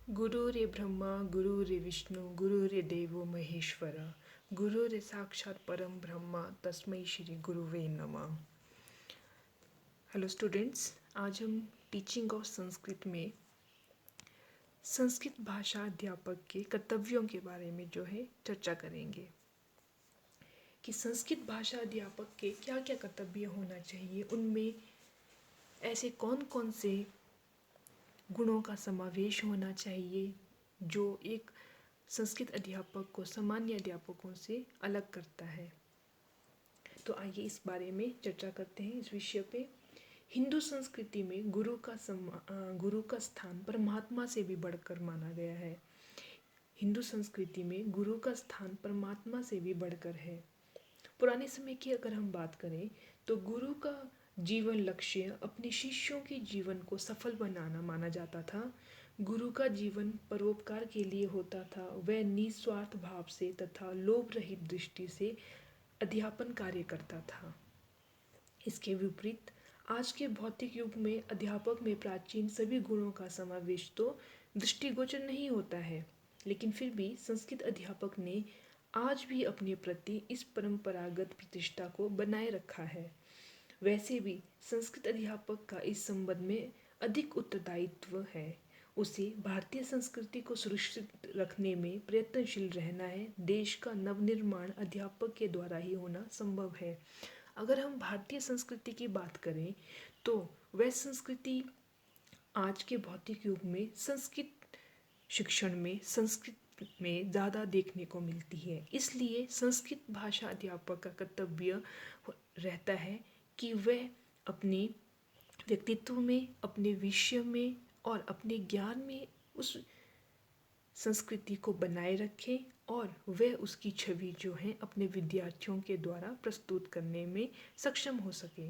गुरुरे ब्रह्मा गुरुरे विष्णु गुरुरे देवो महेश्वरा गुरुरे साक्षात परम ब्रह्मा तस्मै श्री गुरुवे नमः। हेलो स्टूडेंट्स, आज हम टीचिंग ऑफ संस्कृत में संस्कृत भाषा अध्यापक के कर्तव्यों के बारे में जो है चर्चा करेंगे कि संस्कृत भाषा अध्यापक के क्या क्या कर्तव्य होना चाहिए, उनमें ऐसे कौन कौन से गुणों का समावेश होना चाहिए जो एक संस्कृत अध्यापक को सामान्य अध्यापकों से अलग करता है। तो आइए इस बारे में चर्चा करते हैं। इस विषय पे हिंदू संस्कृति में गुरु का स्थान परमात्मा से भी बढ़कर माना गया है। हिंदू संस्कृति में गुरु का स्थान परमात्मा से भी बढ़कर है। पुराने समय की अगर हम बात करें तो गुरु का जीवन लक्ष्य अपने शिष्यों के जीवन को सफल बनाना माना जाता था। गुरु का जीवन परोपकार के लिए होता था। वह निस्वार्थ भाव से तथा लोभ रहित दृष्टि से अध्यापन कार्य करता था। इसके विपरीत आज के भौतिक युग में अध्यापक में प्राचीन सभी गुणों का समावेश तो दृष्टिगोचर नहीं होता है, लेकिन फिर भी संस्कृत अध्यापक ने आज भी अपने प्रति इस परंपरागत प्रतिष्ठा को बनाए रखा है। वैसे भी संस्कृत अध्यापक का इस संबंध में अधिक उत्तरदायित्व है। उसे भारतीय संस्कृति को सुरक्षित रखने में प्रयत्नशील रहना है। देश का नवनिर्माण अध्यापक के द्वारा ही होना संभव है। अगर हम भारतीय संस्कृति की बात करें तो वह संस्कृति आज के भौतिक युग में संस्कृत शिक्षण में संस्कृत में ज़्यादा देखने को मिलती है। इसलिए संस्कृत भाषा अध्यापक का कर्तव्य रहता है कि वह अपने व्यक्तित्व में, अपने विषय में और अपने ज्ञान में उस संस्कृति को बनाए रखें और वह उसकी छवि जो है अपने विद्यार्थियों के द्वारा प्रस्तुत करने में सक्षम हो सके।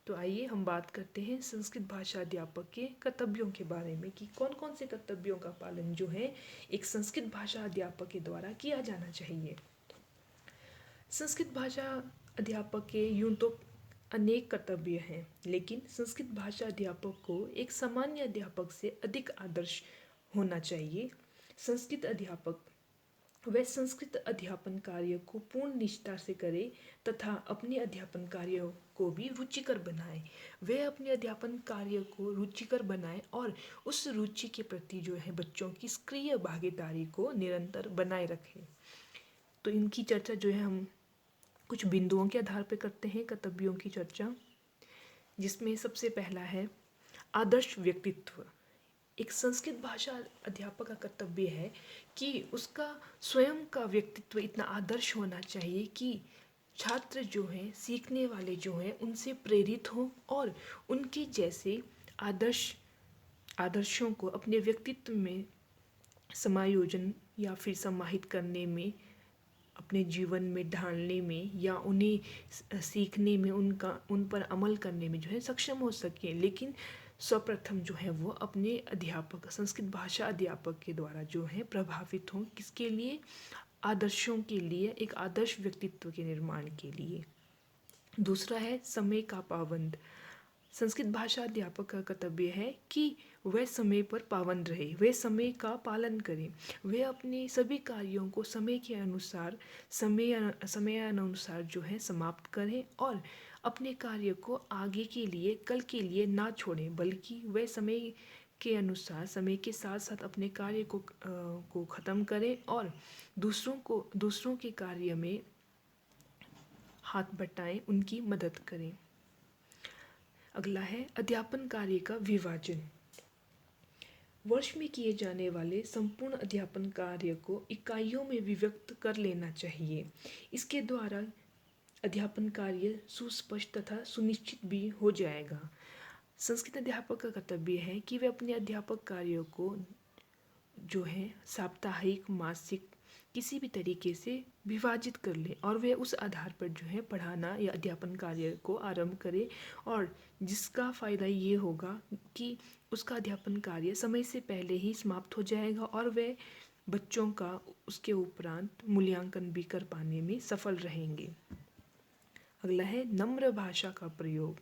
तो आइए हम बात करते हैं संस्कृत भाषा अध्यापक के कर्तव्यों के बारे में कि कौन कौन से कर्तव्यों का पालन जो है एक संस्कृत भाषा अध्यापक के द्वारा किया जाना चाहिए। संस्कृत भाषा अध्यापक के यूं तो अनेक कर्तव्य हैं, लेकिन संस्कृत भाषा अध्यापक को एक सामान्य अध्यापक से अधिक आदर्श होना चाहिए। संस्कृत अध्यापक वह संस्कृत अध्यापन कार्य को पूर्ण निष्ठा से करे तथा अपने अध्यापन कार्य को भी रुचिकर बनाए। वह अपने अध्यापन कार्य को रुचिकर बनाए और उस रुचि के प्रति जो है बच्चों की सक्रिय भागीदारी को निरंतर बनाए रखे। तो इनकी चर्चा जो है हम कुछ बिंदुओं के आधार पर करते हैं कर्तव्यों की चर्चा, जिसमें सबसे पहला है आदर्श व्यक्तित्व। एक संस्कृत भाषा अध्यापक का कर्तव्य है कि उसका स्वयं का व्यक्तित्व इतना आदर्श होना चाहिए कि छात्र जो हैं, सीखने वाले जो हैं, उनसे प्रेरित हों और उनके जैसे आदर्शों को अपने व्यक्तित्व में समायोजन या फिर समाहित करने में, अपने जीवन में ढालने में या उन्हें सीखने में, उन पर अमल करने में जो है सक्षम हो सके। लेकिन सर्वप्रथम जो है वो अपने अध्यापक, संस्कृत भाषा अध्यापक के द्वारा जो है प्रभावित हों। किसके लिए? आदर्शों के लिए, एक आदर्श व्यक्तित्व के निर्माण के लिए। दूसरा है समय का पाबंद। संस्कृत भाषा अध्यापक का कर्तव्य है कि वह समय पर पाबंद रहे, वह समय का पालन करे, वह अपने सभी कार्यों को समय के अनुसार, समयानुसार जो है समाप्त करें और अपने कार्य को आगे के लिए, कल के लिए ना छोड़ें, बल्कि वह समय के अनुसार, समय के साथ साथ अपने कार्य को ख़त्म करें और दूसरों के कार्य में हाथ बटाएं, उनकी मदद करें। अगला है अध्यापन कार्य का विभाजन। वर्ष में किए जाने वाले संपूर्ण अध्यापन कार्य को इकाइयों में विभक्त कर लेना चाहिए। इसके द्वारा अध्यापन कार्य सुस्पष्ट तथा सुनिश्चित भी हो जाएगा। संस्कृत अध्यापक का कर्तव्य है कि वे अपने अध्यापक कार्यों को जो है साप्ताहिक, मासिक, किसी भी तरीके से विभाजित कर ले और वे उस आधार पर जो है पढ़ाना या अध्यापन कार्य को आरंभ करे, और जिसका फ़ायदा ये होगा कि उसका अध्यापन कार्य समय से पहले ही समाप्त हो जाएगा और वे बच्चों का उसके उपरांत मूल्यांकन भी कर पाने में सफल रहेंगे। अगला है नम्र भाषा का प्रयोग।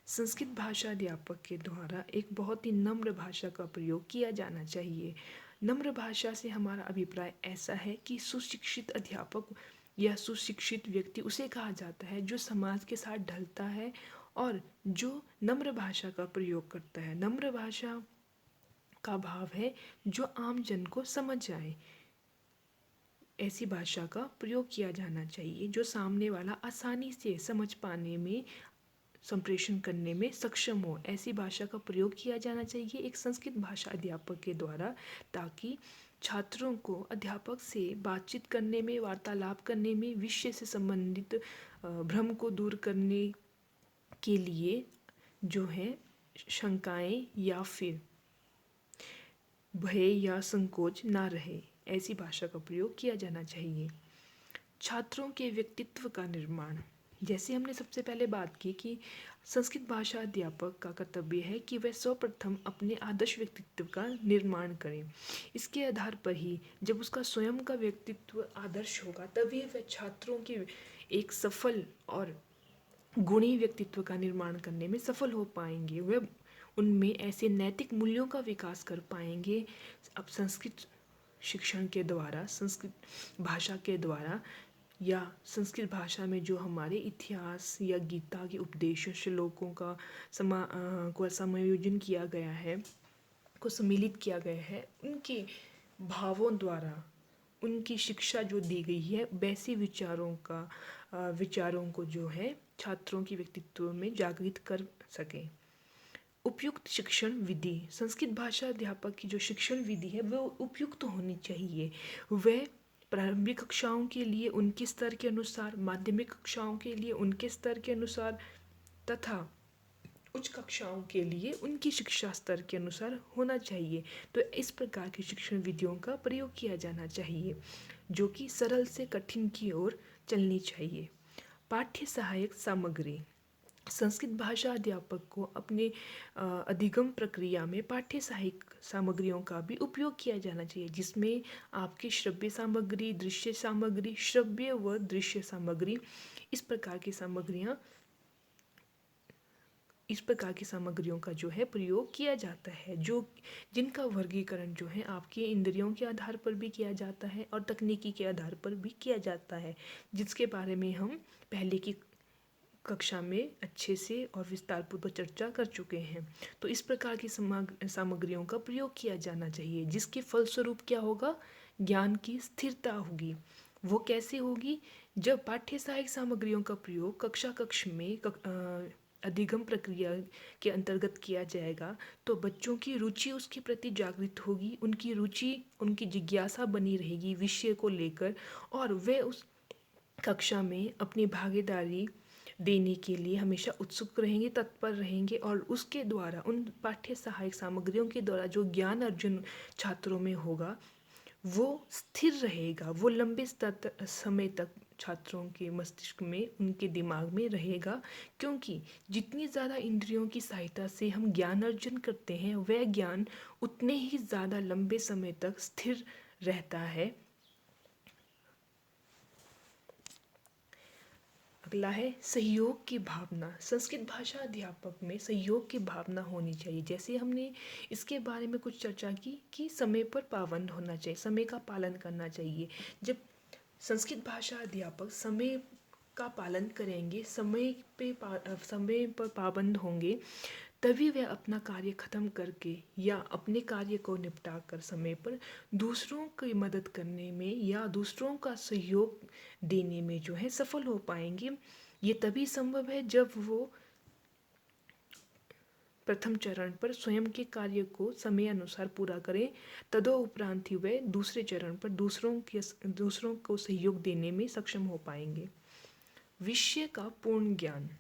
संस्कृत भाषा अध्यापक के द्वारा एक बहुत ही नम्र भाषा का प्रयोग किया जाना चाहिए। नम्र भाषा से हमारा अभिप्राय ऐसा है कि सुशिक्षित अध्यापक या सुशिक्षित व्यक्ति उसे कहा जाता है जो समाज के साथ ढलता है और जो नम्र भाषा का प्रयोग करता है। नम्र भाषा का भाव है जो आम जन को समझ आए। ऐसी भाषा का प्रयोग किया जाना चाहिए जो सामने वाला आसानी से समझ पाने में, संप्रेषण करने में सक्षम हो। ऐसी भाषा का प्रयोग किया जाना चाहिए एक संस्कृत भाषा अध्यापक के द्वारा, ताकि छात्रों को अध्यापक से बातचीत करने में, वार्तालाप करने में, विषय से संबंधित भ्रम को दूर करने के लिए जो है शंकाएं या फिर भय या संकोच ना रहे। ऐसी भाषा का प्रयोग किया जाना चाहिए। छात्रों के व्यक्तित्व का निर्माण, जैसे हमने सबसे पहले बात की कि संस्कृत भाषा अध्यापक का कर्तव्य है कि वह सर्वप्रथम अपने आदर्श व्यक्तित्व का निर्माण करें। इसके आधार पर ही जब उसका स्वयं का व्यक्तित्व आदर्श होगा तभी वह छात्रों के एक सफल और गुणी व्यक्तित्व का निर्माण करने में सफल हो पाएंगे। वह उनमें ऐसे नैतिक मूल्यों का विकास कर पाएंगे। अब संस्कृत शिक्षण के द्वारा, संस्कृत भाषा के द्वारा या संस्कृत भाषा में जो हमारे इतिहास या गीता के उपदेशों, श्लोकों का समायोजन किया गया है, को सम्मिलित किया गया है, उनके भावों द्वारा उनकी शिक्षा जो दी गई है वैसे विचारों को जो है छात्रों की व्यक्तित्व में जागृत कर सकें। उपयुक्त शिक्षण विधि, संस्कृत भाषा अध्यापक की जो शिक्षण विधि है वह उपयुक्त होनी चाहिए। वह प्रारंभिक कक्षाओं के लिए उनके स्तर के अनुसार, माध्यमिक कक्षाओं के लिए उनके स्तर के अनुसार तथा उच्च कक्षाओं के लिए उनकी शिक्षा स्तर के अनुसार होना चाहिए। तो इस प्रकार की शिक्षण विधियों का प्रयोग किया जाना चाहिए जो कि सरल से कठिन की ओर चलनी चाहिए। पाठ्य सहायक सामग्री, संस्कृत भाषा अध्यापक को अपने अधिगम प्रक्रिया में पाठ्य सहायक सामग्रियों का भी उपयोग किया जाना चाहिए, जिसमें आपकी श्रव्य सामग्री, दृश्य सामग्री, श्रव्य व दृश्य सामग्री, इस प्रकार की सामग्रियों का जो है प्रयोग किया जाता है, जो जिनका वर्गीकरण जो है आपके इंद्रियों के आधार पर भी किया जाता है और तकनीकी के आधार पर भी किया जाता है, जिसके बारे में हम पहले की कक्षा में अच्छे से और विस्तारपूर्वक चर्चा कर चुके हैं। तो इस प्रकार की सामग्रियों का प्रयोग किया जाना चाहिए, जिसके फलस्वरूप क्या होगा, ज्ञान की स्थिरता होगी। वो कैसे होगी, जब पाठ्य सहायक सामग्रियों का प्रयोग कक्ष में अधिगम प्रक्रिया के अंतर्गत किया जाएगा तो बच्चों की रुचि उसके प्रति जागृत होगी, उनकी रुचि, उनकी जिज्ञासा बनी रहेगी विषय को लेकर, और वे उस कक्षा में अपनी भागीदारी देने के लिए हमेशा उत्सुक रहेंगे, तत्पर रहेंगे, और उसके द्वारा, उन पाठ्य सहायक सामग्रियों के द्वारा जो ज्ञान अर्जन छात्रों में होगा वो स्थिर रहेगा, वो लंबे समय तक छात्रों के मस्तिष्क में, उनके दिमाग में रहेगा, क्योंकि जितनी ज़्यादा इंद्रियों की सहायता से हम ज्ञान अर्जन करते हैं वह ज्ञान उतने ही ज़्यादा लंबे समय तक स्थिर रहता है। अगला है सहयोग की भावना। संस्कृत भाषा अध्यापक में सहयोग की भावना होनी चाहिए। जैसे हमने इसके बारे में कुछ चर्चा की कि समय पर पाबंद होना चाहिए, समय का पालन करना चाहिए। जब संस्कृत भाषा अध्यापक समय का पालन करेंगे, समय पर पाबंद होंगे, तभी वह अपना कार्य खत्म करके या अपने कार्य को निपटा कर समय पर दूसरों की मदद करने में या दूसरों का सहयोग देने में जो है सफल हो पाएंगे। ये तभी संभव है जब वो प्रथम चरण पर स्वयं के कार्य को समय अनुसार पूरा करें, तदोपरांत ही वे दूसरे चरण पर दूसरों को सहयोग देने में सक्षम हो पाएंगे। विषय का पूर्ण ज्ञान,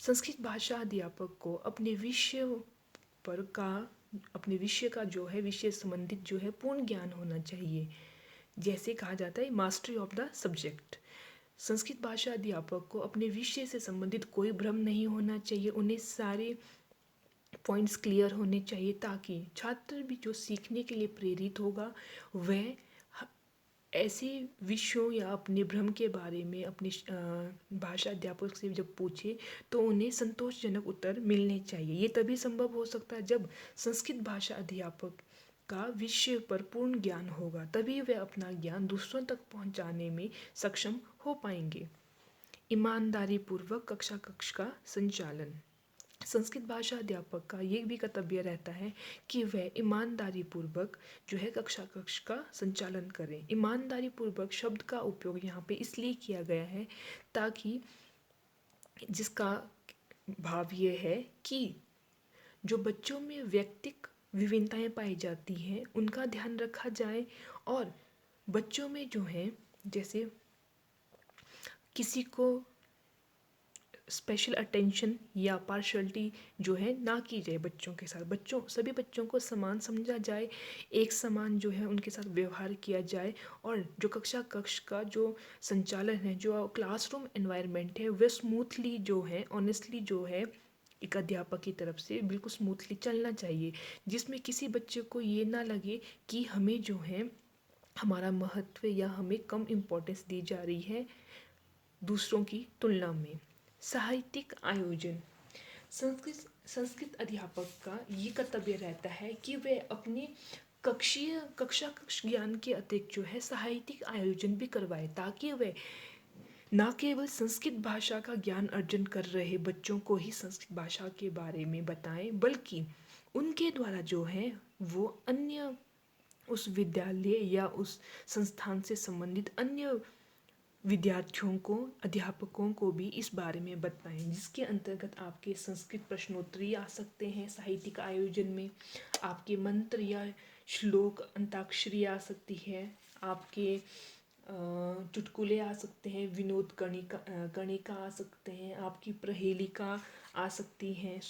संस्कृत भाषा अध्यापक को अपने विषय का जो है, विषय संबंधित जो है पूर्ण ज्ञान होना चाहिए। जैसे कहा जाता है mastery of the subject. Sanskrit भाषा अध्यापक को अपने विषय से संबंधित कोई भ्रम नहीं होना चाहिए, उन्हें सारे पॉइंट्स क्लियर होने चाहिए, ताकि छात्र भी जो सीखने के लिए प्रेरित होगा वह ऐसे विषयों या अपने भ्रम के बारे में अपने भाषा अध्यापक से जब पूछे तो उन्हें संतोषजनक उत्तर मिलने चाहिए। ये तभी संभव हो सकता है जब संस्कृत भाषा अध्यापक का विषय पर पूर्ण ज्ञान होगा, तभी वे अपना ज्ञान दूसरों तक पहुंचाने में सक्षम हो पाएंगे। ईमानदारी पूर्वक कक्षा कक्ष का संचालन। संस्कृत भाषा अध्यापक का ये भी कर्तव्य रहता है कि वह ईमानदारी पूर्वक जो है कक्षा कक्ष का संचालन करें। ईमानदारी पूर्वक शब्द का उपयोग यहाँ पे इसलिए किया गया है ताकि जिसका भाव ये है कि जो बच्चों में व्यक्तिक विभिन्नताएं पाई जाती हैं उनका ध्यान रखा जाए, और बच्चों में जो है जैसे किसी को स्पेशल अटेंशन या पार्शलिटी जो है ना की जाए बच्चों के साथ। सभी बच्चों को समान समझा जाए, एक समान जो है उनके साथ व्यवहार किया जाए, और जो कक्षा कक्ष का जो संचालन है, जो क्लासरूम एनवायरनमेंट है, वह स्मूथली जो है, ऑनेस्टली जो है एक अध्यापक की तरफ से बिल्कुल स्मूथली चलना चाहिए, जिसमें किसी बच्चे को ये ना लगे कि हमें जो है हमारा महत्व या हमें कम इम्पोर्टेंस दी जा रही है दूसरों की तुलना में। साहित्यिक आयोजन। संस्कृत अध्यापक का ये कर्तव्य रहता है कि वे अपने कक्षा कक्ष ज्ञान के अतिरिक्त जो है साहित्यिक आयोजन भी करवाए, ताकि वे न केवल संस्कृत भाषा का ज्ञान अर्जन कर रहे बच्चों को ही संस्कृत भाषा के बारे में बताएं, बल्कि उनके द्वारा जो है वो अन्य उस विद्यालय या उस संस्थान से संबंधित अन्य विद्यार्थियों को, अध्यापकों को भी इस बारे में बताएं, जिसके अंतर्गत आपके संस्कृत प्रश्नोत्तरी आ सकते हैं साहित्यिक आयोजन में, आपके मंत्र या श्लोक अंताक्षरी आ सकती है, आपके चुटकुले आ सकते हैं, विनोद कणिका आ सकते हैं, आपकी प्रहेलिका आ सकती हैं,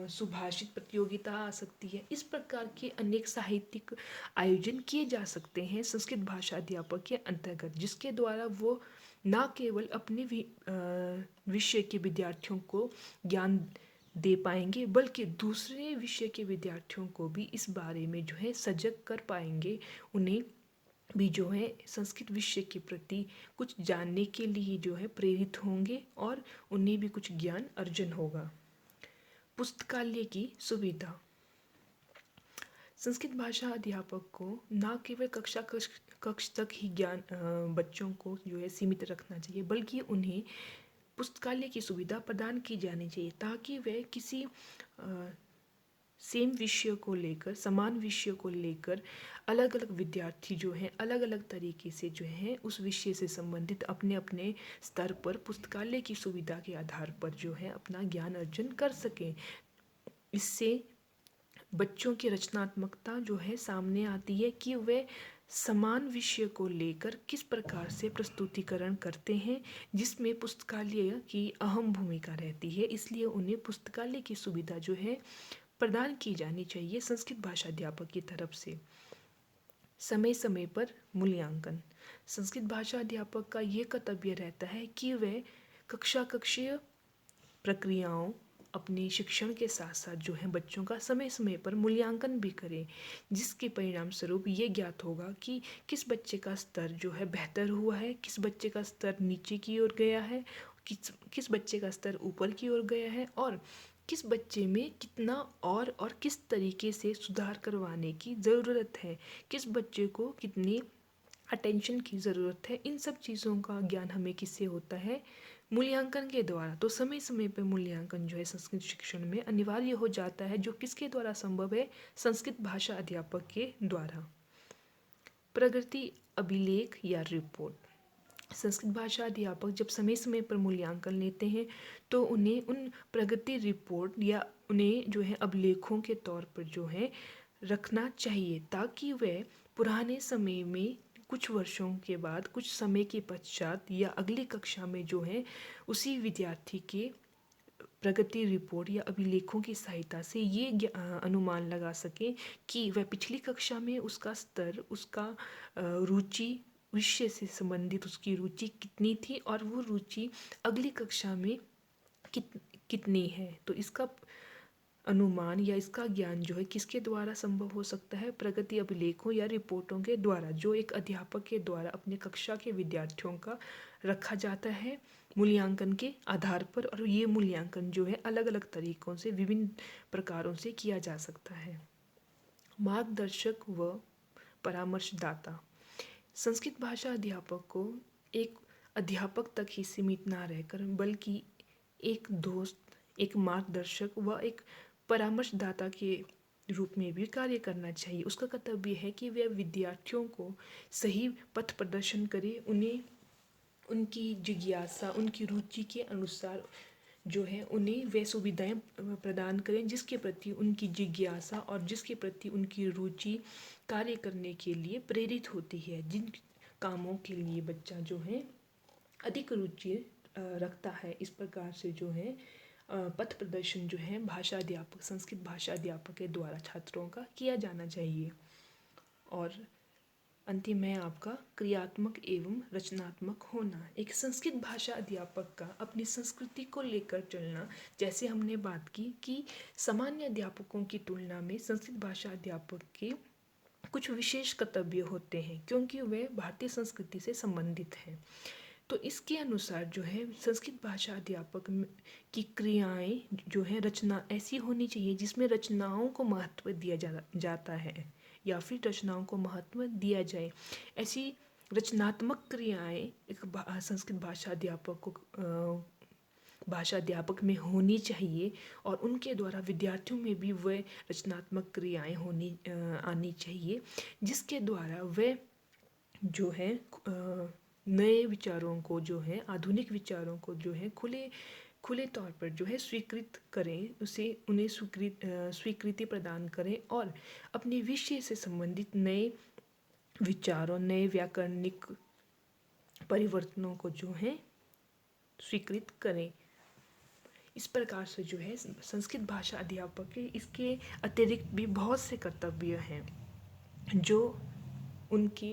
सुभाषित प्रतियोगिता आ सकती है। इस प्रकार के अनेक साहित्यिक आयोजन किए जा सकते हैं संस्कृत भाषा अध्यापक के अंतर्गत, जिसके द्वारा वो न केवल अपने विषय के विद्यार्थियों को ज्ञान दे पाएंगे, बल्कि दूसरे विषय के विद्यार्थियों को भी इस बारे में जो है सजग कर पाएंगे, उन्हें भी जो है संस्कृत विषय के प्रति कुछ जानने के लिए जो है प्रेरित होंगे और उन्हें भी कुछ ज्ञान अर्जन होगा। पुस्तकालय की सुविधा। संस्कृत भाषा अध्यापक को न केवल कक्ष तक ही ज्ञान बच्चों को जो है सीमित रखना चाहिए, बल्कि उन्हें पुस्तकालय की सुविधा प्रदान की जानी चाहिए, ताकि वे किसी सेम विषय को लेकर, समान विषय को लेकर अलग अलग विद्यार्थी जो हैं अलग अलग तरीके से जो हैं उस विषय से संबंधित अपने अपने स्तर पर पुस्तकालय की सुविधा के आधार पर जो है अपना ज्ञान अर्जन कर सकें। इससे बच्चों की रचनात्मकता जो है सामने आती है कि वे समान विषय को लेकर किस प्रकार से प्रस्तुतिकरण करते हैं, जिसमें पुस्तकालय की अहम भूमिका रहती है। इसलिए उन्हें पुस्तकालय की सुविधा जो है प्रदान की जानी चाहिए संस्कृत भाषा अध्यापक की तरफ से। समय समय पर मूल्यांकन। संस्कृत भाषा अध्यापक का ये कर्तव्य रहता है कि वे कक्षीय प्रक्रियाओं, अपने शिक्षण के साथ साथ जो है बच्चों का समय समय पर मूल्यांकन भी करें, जिसके परिणाम स्वरूप ये ज्ञात होगा कि किस बच्चे का स्तर जो है बेहतर हुआ है, किस बच्चे का स्तर नीचे की ओर गया है, किस बच्चे का स्तर ऊपर की ओर गया है, और किस बच्चे में कितना और किस तरीके से सुधार करवाने की ज़रूरत है, किस बच्चे को कितनी अटेंशन की ज़रूरत है। इन सब चीज़ों का ज्ञान हमें किससे होता है? मूल्यांकन के द्वारा। तो समय समय पर मूल्यांकन जो है संस्कृत शिक्षण में अनिवार्य हो जाता है, जो किसके द्वारा संभव है? संस्कृत भाषा अध्यापक के द्वारा। प्रगति अभिलेख या रिपोर्ट। संस्कृत भाषा अध्यापक जब समय समय पर मूल्यांकन लेते हैं तो उन्हें उन प्रगति रिपोर्ट या उन्हें जो है अभिलेखों के तौर पर जो है रखना चाहिए, ताकि वे पुराने समय में कुछ वर्षों के बाद, कुछ समय के पश्चात या अगली कक्षा में जो है उसी विद्यार्थी के प्रगति रिपोर्ट या अभिलेखों की सहायता से ये अनुमान लगा सकें कि वह पिछली कक्षा में उसका स्तर, उसका रुचि, विषय से संबंधित उसकी रुचि कितनी थी और वो रुचि अगली कक्षा में कितनी है। तो इसका अनुमान या इसका ज्ञान जो है किसके द्वारा संभव हो सकता है? प्रगति अभिलेखों या रिपोर्टों के द्वारा, जो एक अध्यापक के द्वारा अपने कक्षा के विद्यार्थियों का रखा जाता है मूल्यांकन के आधार पर। और ये मूल्यांकन जो है अलग अलग तरीकों से, विभिन्न प्रकारों से किया जा सकता है। मार्गदर्शक व परामर्शदाता। संस्कृत भाषा अध्यापक को एक अध्यापक तक ही सीमित ना रहकर बल्कि एक दोस्त, एक मार्गदर्शक व एक परामर्शदाता के रूप में भी कार्य करना चाहिए। उसका कर्तव्य है कि वह विद्यार्थियों को सही पथ प्रदर्शन करे, उन्हें उनकी जिज्ञासा, उनकी रुचि के अनुसार जो है उन्हें वे सुविधाएं प्रदान करें जिसके प्रति उनकी जिज्ञासा और जिसके प्रति उनकी रुचि कार्य करने के लिए प्रेरित होती है। जिन कामों के लिए बच्चा जो है अधिक रुचि रखता है, इस प्रकार से जो है पथ प्रदर्शन जो है भाषा अध्यापक, संस्कृत भाषा अध्यापक के द्वारा छात्रों का किया जाना चाहिए। और अंतिम में आपका क्रियात्मक एवं रचनात्मक होना। एक संस्कृत भाषा अध्यापक का अपनी संस्कृति को लेकर चलना, जैसे हमने बात की कि सामान्य अध्यापकों की तुलना में संस्कृत भाषा अध्यापक के कुछ विशेष कर्तव्य होते हैं क्योंकि वे भारतीय संस्कृति से संबंधित हैं। तो इसके अनुसार जो है संस्कृत भाषा अध्यापक की क्रियाएं जो है रचना ऐसी होनी चाहिए जिसमें रचनाओं को महत्व दिया जाता है या फिर रचनाओं को महत्व दिया जाए। ऐसी रचनात्मक क्रियाएं एक संस्कृत भाषा अध्यापक को भाषा अध्यापक में होनी चाहिए और उनके द्वारा विद्यार्थियों में भी वह रचनात्मक क्रियाएं आनी चाहिए जिसके द्वारा वे जो है नए विचारों को जो है, आधुनिक विचारों को जो है खुले तौर पर जो है स्वीकृत करें, उन्हें स्वीकृति प्रदान करें और अपने विषय से संबंधित नए विचारों, नए व्याकरणिक परिवर्तनों को जो है स्वीकृत करें। इस प्रकार से जो है संस्कृत भाषा अध्यापक के इसके अतिरिक्त भी बहुत से कर्तव्य हैं जो उनके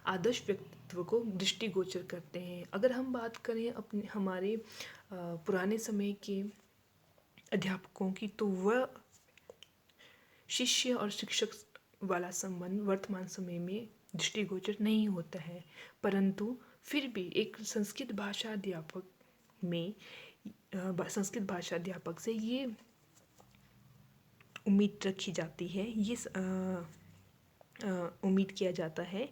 आदर्श व्यक्तित्व को दृष्टिगोचर करते हैं। अगर हम बात करें हमारे पुराने समय के अध्यापकों की, तो वह शिष्य और शिक्षक वाला संबंध वर्तमान समय में दृष्टिगोचर नहीं होता है, परंतु फिर भी एक संस्कृत भाषा अध्यापक में संस्कृत भाषा अध्यापक से ये उम्मीद रखी जाती है, ये उम्मीद किया जाता है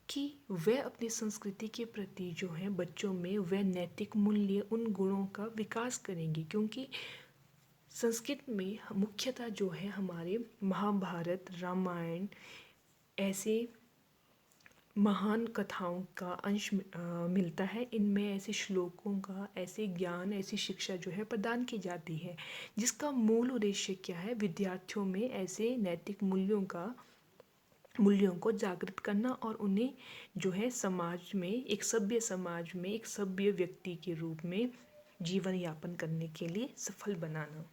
कि वह अपनी संस्कृति के प्रति जो है बच्चों में वह नैतिक मूल्य, उन गुणों का विकास करेंगे क्योंकि संस्कृत में मुख्यतः जो है हमारे महाभारत, रामायण ऐसे महान कथाओं का अंश मिलता है। इनमें ऐसे श्लोकों का, ऐसे ज्ञान, ऐसी शिक्षा जो है प्रदान की जाती है जिसका मूल उद्देश्य क्या है, विद्यार्थियों में ऐसे नैतिक मूल्यों को जागृत करना और उन्हें जो है समाज में, एक सभ्य समाज में, एक सभ्य व्यक्ति के रूप में जीवन यापन करने के लिए सफल बनाना।